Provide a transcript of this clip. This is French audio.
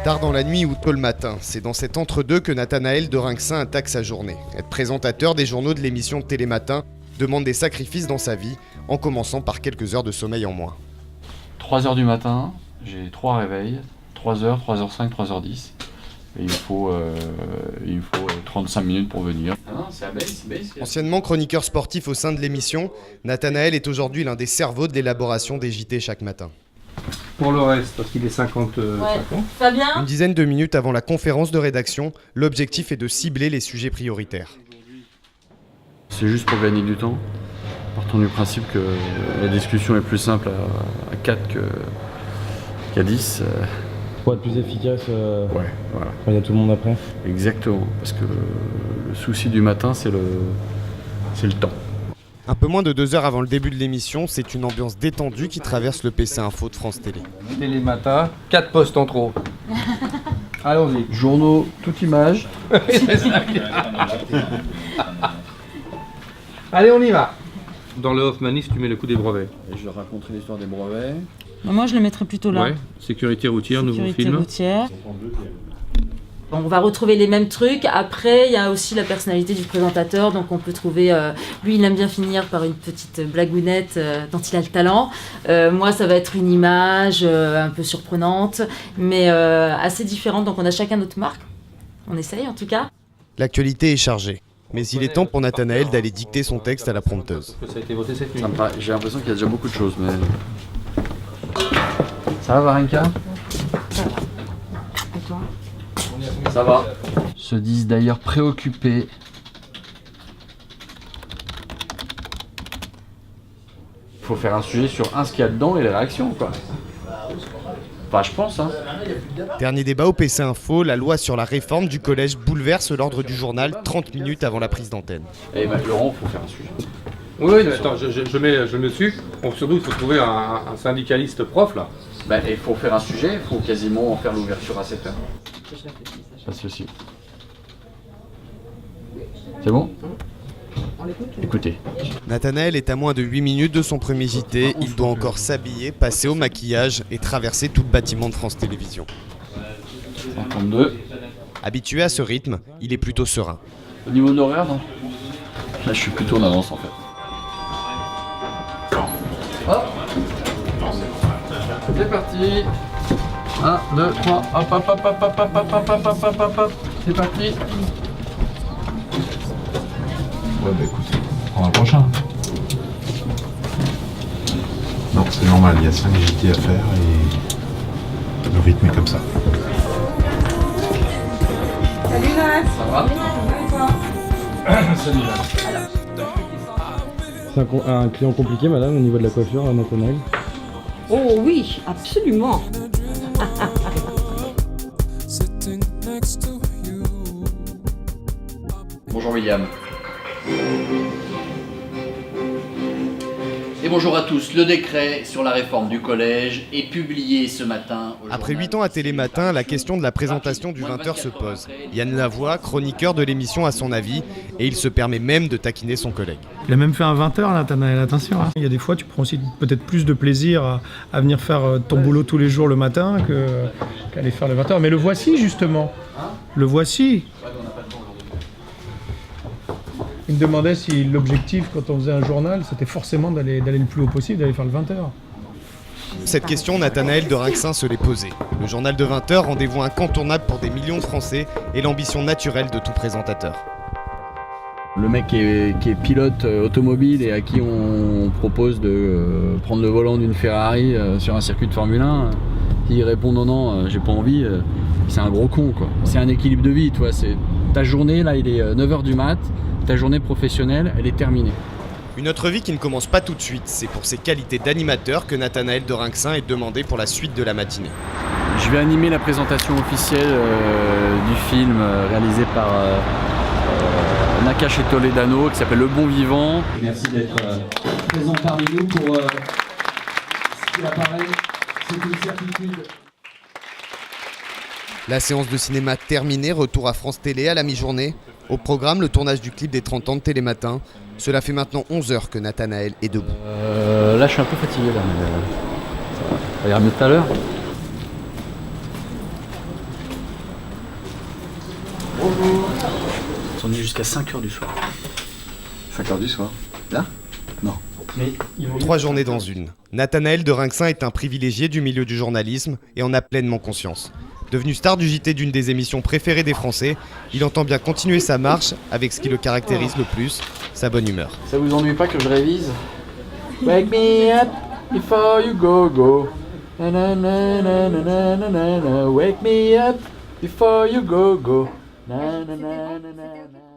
Tard dans la nuit ou tôt le matin, c'est dans cet entre-deux que Nathanaël de Rinxin attaque sa journée. Être présentateur des journaux de l'émission Télématin demande des sacrifices dans sa vie, en commençant par quelques heures de sommeil en moins. 3h du matin, j'ai 3 réveils, 3h, 3h05, 3h10. Et il me faut 35 minutes pour venir. Ah non, c'est à base. Anciennement chroniqueur sportif au sein de l'émission, Nathanaël est aujourd'hui l'un des cerveaux de l'élaboration des JT chaque matin. Pour le reste, parce qu'il est 50. Fabien ? Une dizaine de minutes avant la conférence de rédaction, l'objectif est de cibler les sujets prioritaires. C'est juste pour gagner du temps. Partons du principe que la discussion est plus simple à 4 qu'à 10. Pour être plus efficace, Ouais, voilà. quand il y a tout le monde après. Exactement, parce que le souci du matin, c'est le temps. Un peu moins de 2 heures avant le début de l'émission, c'est une ambiance détendue qui traverse le PC Info de France Télé. Télématin, 4 postes en trop. Allons-y. Journaux, toute image. Allez, on y va. Dans le Hoffmaniste, tu mets le coup des brevets. Et je raconterai l'histoire des brevets. Moi, je le mettrais plutôt là. Ouais. Sécurité routière, nouveau Sécurité film. routière. Bon, on va retrouver les mêmes trucs. Après, il y a aussi la personnalité du présentateur. Donc, on peut trouver... lui, il aime bien finir par une petite blagounette dont il a le talent. Moi, ça va être une image un peu surprenante, mais assez différente. Donc, on a chacun notre marque. On essaye, en tout cas. L'actualité est chargée, mais il est temps pour Nathanaël d'aller dicter son texte à la prompteuse. Ça a été voté cette nuit. J'ai l'impression qu'il y a déjà beaucoup de choses, mais... Ça va, Varenka ? Et toi ? Ça va. Se disent d'ailleurs préoccupés. Il faut faire un sujet sur ce qu'il y a dedans et les réactions, quoi. Enfin, je pense, hein. Dernier débat au PC Info, la loi sur la réforme du collège bouleverse l'ordre du journal 30 minutes avant la prise d'antenne. Et Laurent, il faut faire un sujet. Oui, mais attends, je mets dessus. Bon, surtout, il faut trouver un syndicaliste prof, là. Il faut faire un sujet, il faut quasiment faire l'ouverture à 7h. Pas de souci. C'est bon ? Écoutez. Nathanaël est à moins de 8 minutes de son premier JT, il doit encore s'habiller, passer au maquillage et traverser tout le bâtiment de France Télévisions. 52. Habitué à ce rythme, il est plutôt serein. Au niveau de l'horaire, non ? Là, je suis plutôt en avance, en fait. Hop. C'est parti. 1, 2, 3, hop, hop, hop, hop, hop, hop, hop, hop, hop, hop, hop, hop. C'est parti. Ouais, écoute, on prend un prochain. Non, c'est normal, il y a 5 JT à faire et le rythme est comme ça. Salut, Max. Ça va ? Salut là. C'est un client compliqué, madame, au niveau de la coiffure, Nathanaël. Oh oui, absolument. Bonjour William. Et bonjour à tous. Le décret sur la réforme du collège est publié ce matin. Après 8 ans à Télématin, la question de la présentation du 20h se pose. Yann Lavoie, chroniqueur de l'émission, a son avis et il se permet même de taquiner son collègue. Il a même fait un 20h, Nathanaël, attention. Il y a des fois, tu prends aussi peut-être plus de plaisir à venir faire ton boulot tous les jours le matin qu'aller faire le 20h. Mais le voici, justement. Le voici. Il me demandait si l'objectif, quand on faisait un journal, c'était forcément d'aller le plus haut possible, d'aller faire le 20h. Cette question, Nathanaël de Rinxin se l'est posée. Le journal de 20h, rendez-vous incontournable pour des millions de Français et l'ambition naturelle de tout présentateur. Le mec qui est pilote automobile et à qui on propose de prendre le volant d'une Ferrari sur un circuit de Formule 1, il répond non, j'ai pas envie, c'est un gros con, quoi. C'est un équilibre de vie, toi. C'est ta journée, là, il est 9h du mat', ta journée professionnelle, elle est terminée. Une autre vie qui ne commence pas tout de suite, c'est pour ses qualités d'animateur que Nathanaël de Rinxin est demandé pour la suite de la matinée. Je vais animer la présentation officielle du film réalisé par Nakache et Toledano qui s'appelle Le Bon Vivant. Merci d'être présent parmi nous pour ce qu'il apparaît, c'est une certitude. La séance de cinéma terminée, retour à France Télé à la mi-journée. Au programme, le tournage du clip des 30 ans de Télématin. Cela fait maintenant 11 heures que Nathanaël est debout. Là, je suis un peu fatigué, là, mais ça ira mieux tout à l'heure. On est jusqu'à 5h du soir. 5h du soir. Là? Non. Mais 3 journées dans une. Nathanaël de Rinxin est un privilégié du milieu du journalisme et en a pleinement conscience. Devenu star du JT d'une des émissions préférées des Français, il entend bien continuer sa marche avec ce qui le caractérise le plus, sa bonne humeur. ça vous ennuie pas que je révise? Wake me up before you go. Na na na na na na na na. Wake me up before you go. Na na na na na na.